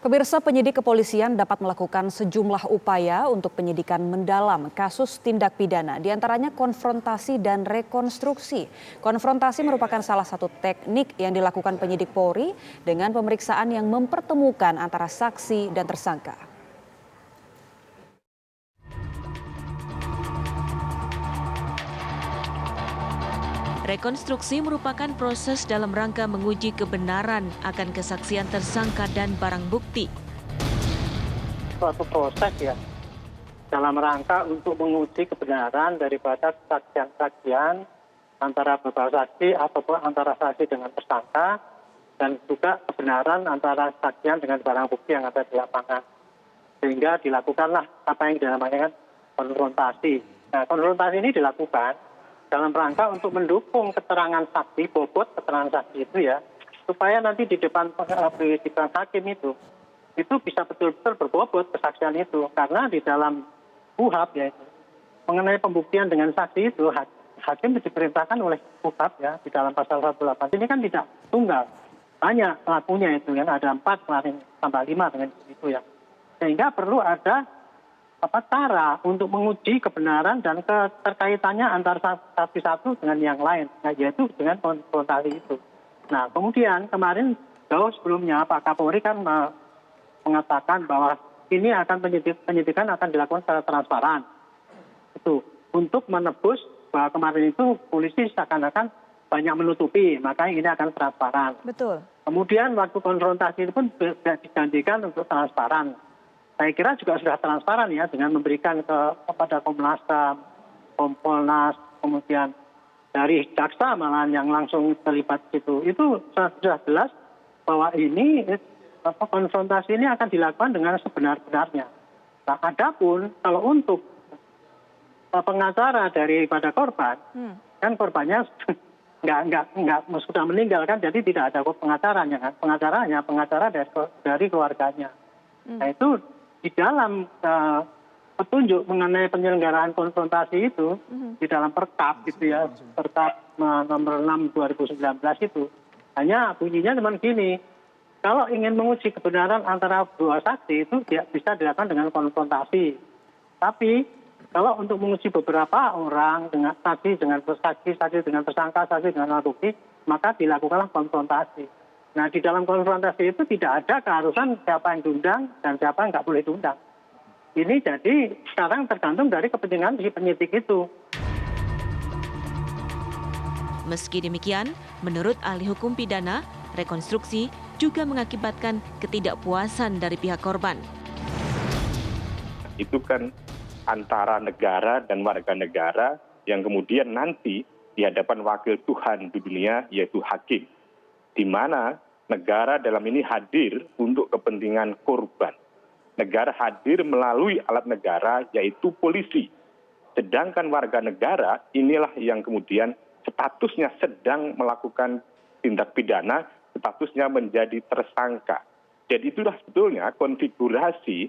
Pemirsa, penyidik kepolisian dapat melakukan sejumlah upaya untuk penyidikan mendalam kasus tindak pidana, diantaranya konfrontasi dan rekonstruksi. Konfrontasi merupakan salah satu teknik yang dilakukan penyidik Polri dengan pemeriksaan yang mempertemukan antara saksi dan tersangka. Rekonstruksi merupakan proses dalam rangka menguji kebenaran akan kesaksian tersangka dan barang bukti. Suatu proses ya, dalam rangka untuk menguji kebenaran daripada kesaksian-kesaksian antara beberapa saksi ataupun antara saksi dengan tersangka, dan juga kebenaran antara saksian dengan barang bukti yang ada di lapangan. Sehingga dilakukanlah apa yang dinamakan konfrontasi. Nah, konfrontasi ini dilakukan dalam rangka untuk mendukung keterangan saksi, bobot keterangan saksi itu ya, supaya nanti di depan hakim itu bisa betul-betul berbobot kesaksian itu. Karena di dalam KUHP ya, mengenai pembuktian dengan saksi itu, hakim diperintahkan oleh KUHP ya, di dalam pasal 108. Ini kan tidak tunggal, banyak pelakunya itu yang ada 4 kemarin tambah 5 dengan itu ya. Sehingga perlu ada cara untuk menguji kebenaran dan keterkaitannya antara saksi satu dengan yang lain, yaitu dengan konfrontasi itu. Nah, kemudian kemarin jauh sebelumnya Pak Kapolri kan mengatakan bahwa ini akan penyidikan akan dilakukan secara transparan. Itu untuk menebus bahwa kemarin itu polisi seakan-akan banyak menutupi, makanya ini akan transparan. Betul. Kemudian waktu konfrontasi itu pun dijanjikan untuk transparan. Saya kira juga sudah transparan ya, dengan memberikan kepada Komnas HAM, Kompolnas, kemudian dari jaksa malahan yang langsung terlibat situ. Itu sudah jelas bahwa ini konfrontasi ini akan dilakukan dengan sebenar-benarnya. Nah, adapun kalau untuk pengacara daripada korban, kan korbannya nggak sudah meninggal kan, jadi tidak ada pengacaranya kan. Pengacara dari keluarganya. Nah, itu di dalam petunjuk mengenai penyelenggaraan konfrontasi itu, di dalam Perkap gitu ya, Perkap nomor 6 2019 itu, hanya bunyinya cuma gini, kalau ingin menguji kebenaran antara dua saksi itu bisa dilakukan dengan konfrontasi. Tapi kalau untuk menguji beberapa orang dengan saksi dengan tersangka, saksi dengan alat bukti, maka dilakukanlah konfrontasi. Nah, di dalam konfrontasi itu tidak ada keharusan siapa yang diundang dan siapa yang nggak boleh diundang. Ini jadi sekarang tergantung dari kepentingan si penyidik itu. Meski demikian, menurut ahli hukum pidana, rekonstruksi juga mengakibatkan ketidakpuasan dari pihak korban. Itu kan antara negara dan warga negara yang kemudian nanti di hadapan wakil Tuhan di dunia, yaitu hakim, di mana negara dalam ini hadir untuk kepentingan korban. Negara hadir melalui alat negara, yaitu polisi. Sedangkan warga negara inilah yang kemudian statusnya sedang melakukan tindak pidana, statusnya menjadi tersangka. Jadi itulah sebetulnya konfigurasi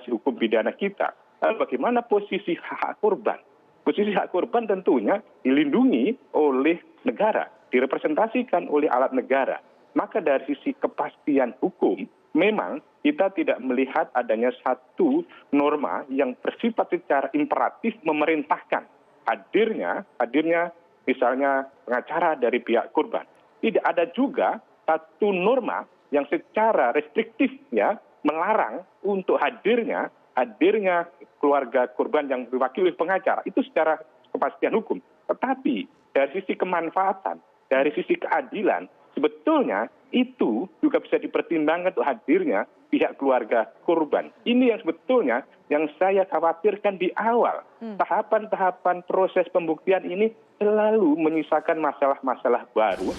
hukum pidana kita. Lalu bagaimana posisi hak korban? Posisi hak korban tentunya dilindungi oleh negara, direpresentasikan oleh alat negara. Maka dari sisi kepastian hukum, memang kita tidak melihat adanya satu norma yang bersifat secara imperatif memerintahkan hadirnya misalnya pengacara dari pihak korban. Tidak ada juga satu norma yang secara restriktif ya melarang untuk hadirnya keluarga korban yang diwakili pengacara. Itu secara kepastian hukum. Tetapi dari sisi kemanfaatan, dari sisi keadilan, sebetulnya itu juga bisa dipertimbangkan untuk hadirnya pihak keluarga korban. Ini yang sebetulnya yang saya khawatirkan di awal. Tahapan-tahapan proses pembuktian ini selalu menyisakan masalah-masalah baru.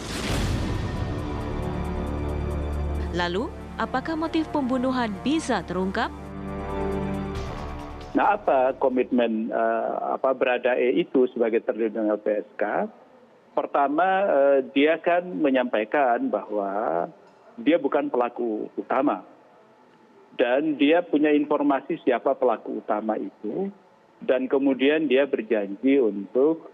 Lalu, apakah motif pembunuhan bisa terungkap? Nah, apa komitmen Baradae itu sebagai terlindung LPSK? Pertama, dia kan menyampaikan bahwa dia bukan pelaku utama. Dan dia punya informasi siapa pelaku utama itu. Dan kemudian dia berjanji untuk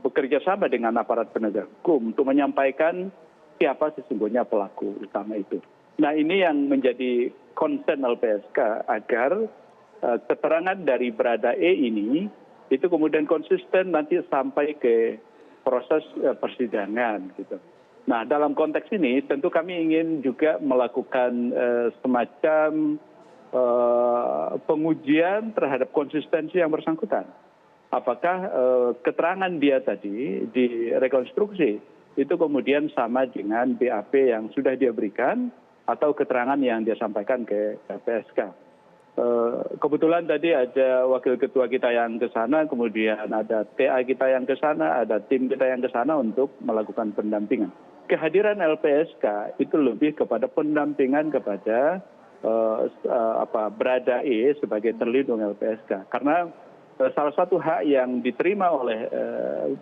bekerja sama dengan aparat penegak hukum untuk menyampaikan siapa sesungguhnya pelaku utama itu. Nah ini yang menjadi concern LPSK agar keterangan dari Barada E ini itu kemudian konsisten nanti sampai ke proses persidangan gitu. Nah dalam konteks ini tentu kami ingin juga melakukan semacam pengujian terhadap konsistensi yang bersangkutan. Apakah keterangan dia tadi di rekonstruksi itu kemudian sama dengan BAP yang sudah dia berikan atau keterangan yang dia sampaikan ke LPSK. Kebetulan tadi ada wakil ketua kita yang ke sana, kemudian ada TA kita yang ke sana, ada tim kita yang ke sana untuk melakukan pendampingan. Kehadiran LPSK itu lebih kepada pendampingan kepada Barada E sebagai terlindung LPSK. Karena salah satu hak yang diterima oleh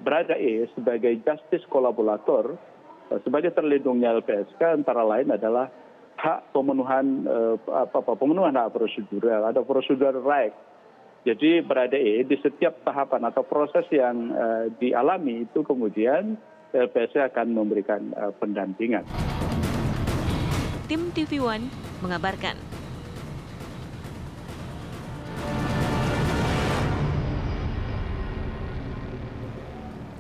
Barada E sebagai justice kolaborator sebagai terlindungnya LPSK antara lain adalah hak pemenuhan hak prosedural atau procedural right. Jadi Barada E di setiap tahapan atau proses yang dialami itu kemudian LPSK akan memberikan pendampingan. Tim TV One mengabarkan.